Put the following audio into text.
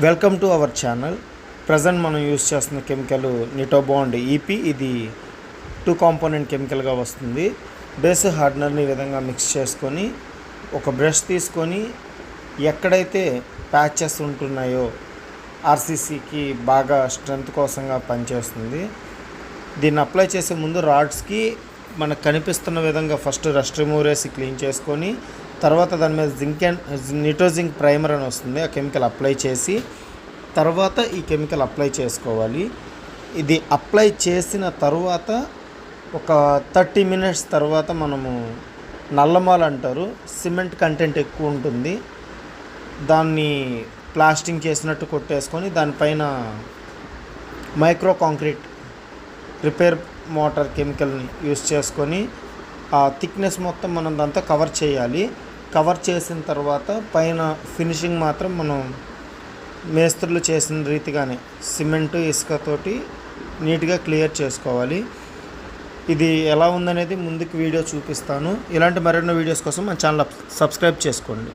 Welcome to our channel. Present మనం use చేస్తున్న chemical నిటోబాండ్ EP. ఇది 2 కాంపోనెంట్ కెమికల్గా వస్తుంది. బేస్ హార్డనర్ని ఈ విధంగా మిక్స్ చేసుకొని ఒక బ్రష్ తీసుకొని ఎక్కడైతే ప్యాచెస్ ఉంటున్నాయో ఆర్సీసీకి బాగా స్ట్రెంత్ కోసంగా పనిచేస్తుంది. దీన్ని అప్లై చేసే ముందు రాడ్స్కి మనకు కనిపిస్తున్న విధంగా ఫస్ట్ రస్ట్ రిమూవర్ వేసి క్లీన్ చేసుకొని తర్వాత దాని మీద నిటోజింక్ ప్రైమర్ అని వస్తుంది. ఆ కెమికల్ అప్లై చేసి తర్వాత ఈ కెమికల్ అప్లై చేసుకోవాలి. ఇది అప్లై చేసిన తర్వాత ఒక 30 మినిట్స్ తర్వాత మనము నల్లమాల్ అంటారు, సిమెంట్ కంటెంట్ ఎక్కువ ఉంటుంది, దాన్ని ప్లాస్టింగ్ చేసినట్టు కొట్టేసుకొని దానిపైన మైక్రో కాంక్రీట్ రిపేర్ మోటార్ కెమికల్ని యూస్ చేసుకొని ఆ థిక్నెస్ మొత్తం మనం దాంతో కవర్ చేయాలి. కవర్ చేసిన తర్వాత పైన ఫినిషింగ్ మాత్రం మనం మేస్త్రులు చేసిన రీతిగానే సిమెంటు ఇసుకతోటి నీట్గా క్లియర్ చేసుకోవాలి. ఇది ఎలా ఉందనేది ముందుకు వీడియో చూపిస్తాను. ఇలాంటి మరిన్ని వీడియోస్ కోసం మన ఛానల్ సబ్స్క్రైబ్ చేసుకోండి.